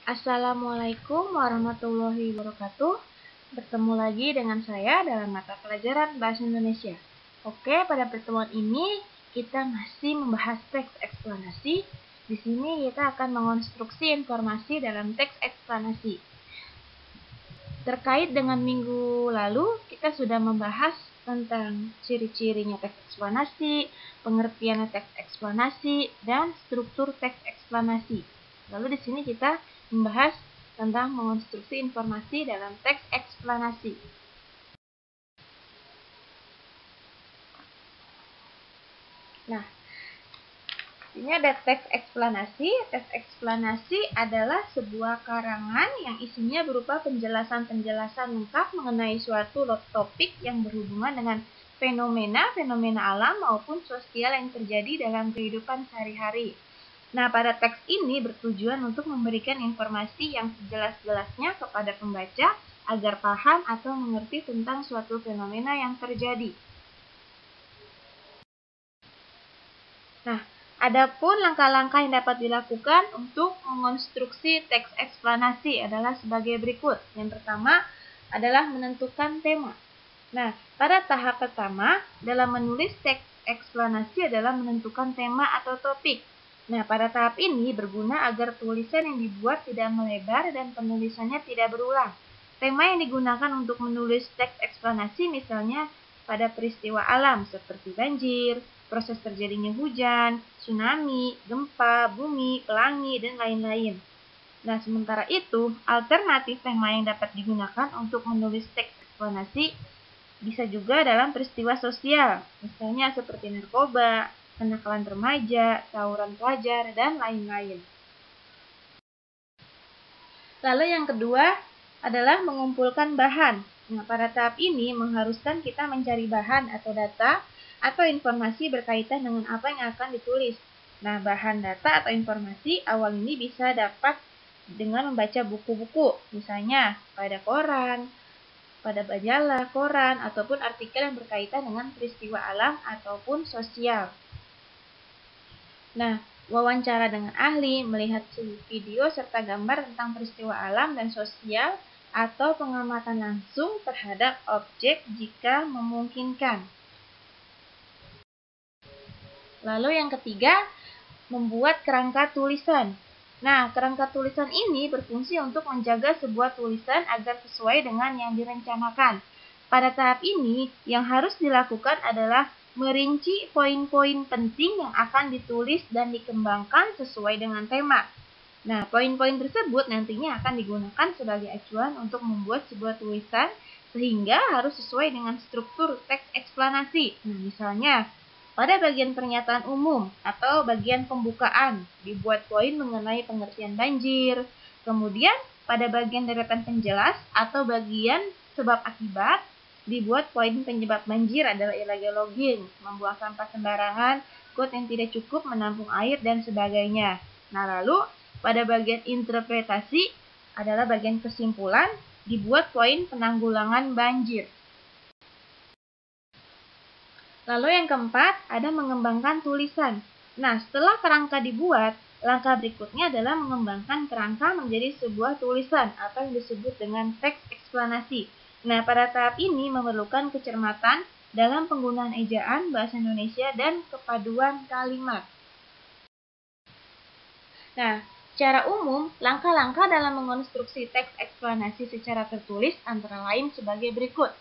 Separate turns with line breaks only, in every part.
Assalamualaikum warahmatullahi wabarakatuh. Bertemu lagi dengan saya dalam mata pelajaran Bahasa Indonesia. Oke, pada pertemuan ini kita masih membahas teks eksplanasi. Di sini kita akan mengonstruksi informasi dalam teks eksplanasi. Terkait dengan minggu lalu, kita sudah membahas tentang ciri-cirinya teks eksplanasi, pengertian teks eksplanasi, dan struktur teks eksplanasi. Lalu di sini kita membahas tentang mengonstruksi informasi dalam teks eksplanasi. Nah, ini ada teks eksplanasi. Teks eksplanasi adalah sebuah karangan yang isinya berupa penjelasan-penjelasan lengkap mengenai suatu topik yang berhubungan dengan fenomena alam maupun sosial yang terjadi dalam kehidupan sehari-hari. Nah, pada teks ini bertujuan untuk memberikan informasi yang sejelas-jelasnya kepada pembaca agar paham atau mengerti tentang suatu fenomena yang terjadi. Nah, adapun langkah-langkah yang dapat dilakukan untuk mengonstruksi teks eksplanasi adalah sebagai berikut. Yang pertama adalah menentukan tema. Nah, pada tahap pertama dalam menulis teks eksplanasi adalah menentukan tema atau topik. Nah, pada tahap ini berguna agar tulisan yang dibuat tidak melebar dan penulisannya tidak berulang. Tema yang digunakan untuk menulis teks eksplanasi misalnya pada peristiwa alam seperti banjir, proses terjadinya hujan, tsunami, gempa, bumi, pelangi, dan lain-lain. Nah, sementara itu, alternatif tema yang dapat digunakan untuk menulis teks eksplanasi bisa juga dalam peristiwa sosial, misalnya seperti narkoba, kenakalan remaja, tawuran pelajar, dan lain-lain. Lalu yang kedua adalah mengumpulkan bahan. Nah, pada tahap ini mengharuskan kita mencari bahan atau data atau informasi berkaitan dengan apa yang akan ditulis. Nah, bahan data atau informasi awal ini bisa dapat dengan membaca buku-buku, misalnya pada koran, pada majalah, koran, ataupun artikel yang berkaitan dengan peristiwa alam ataupun sosial. Nah, wawancara dengan ahli, melihat video serta gambar tentang peristiwa alam dan sosial, atau pengamatan langsung terhadap objek jika memungkinkan. Lalu yang ketiga, membuat kerangka tulisan. Nah, kerangka tulisan ini berfungsi untuk menjaga sebuah tulisan agar sesuai dengan yang direncanakan. Pada tahap ini, yang harus dilakukan adalah merinci poin-poin penting yang akan ditulis dan dikembangkan sesuai dengan tema. Nah, poin-poin tersebut nantinya akan digunakan sebagai acuan untuk membuat sebuah tulisan sehingga harus sesuai dengan struktur teks eksplanasi. Nah, misalnya, pada bagian pernyataan umum atau bagian pembukaan dibuat poin mengenai pengertian banjir. Kemudian, pada bagian deretan penjelas atau bagian sebab akibat dibuat poin penyebab banjir adalah illegal logging, membuang sampah sembarangan, got yang tidak cukup menampung air, dan sebagainya. Nah, lalu pada bagian interpretasi adalah bagian kesimpulan, dibuat poin penanggulangan banjir. Lalu yang keempat, ada mengembangkan tulisan. Nah, setelah kerangka dibuat, langkah berikutnya adalah mengembangkan kerangka menjadi sebuah tulisan atau yang disebut dengan teks eksplanasi. Nah, pada tahap ini memerlukan kecermatan dalam penggunaan ejaan bahasa Indonesia dan kepaduan kalimat. Nah, secara umum, langkah-langkah dalam mengonstruksi teks eksplanasi secara tertulis antara lain sebagai berikut.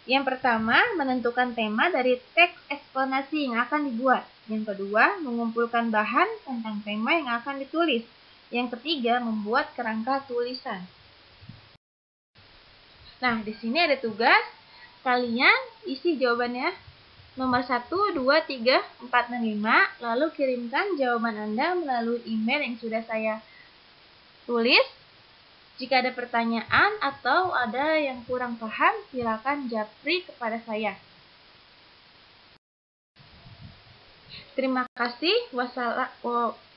Yang pertama, menentukan tema dari teks eksplanasi yang akan dibuat. Yang kedua, mengumpulkan bahan tentang tema yang akan ditulis. Yang ketiga, membuat kerangka tulisan. Nah, di sini ada tugas. Kalian isi jawabannya nomor 1, 2, 3, 4, dan 5. Lalu kirimkan jawaban Anda melalui email yang sudah saya tulis. Jika ada pertanyaan atau ada yang kurang paham, silakan japri kepada saya. Terima kasih.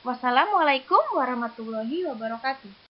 Wassalamualaikum warahmatullahi wabarakatuh.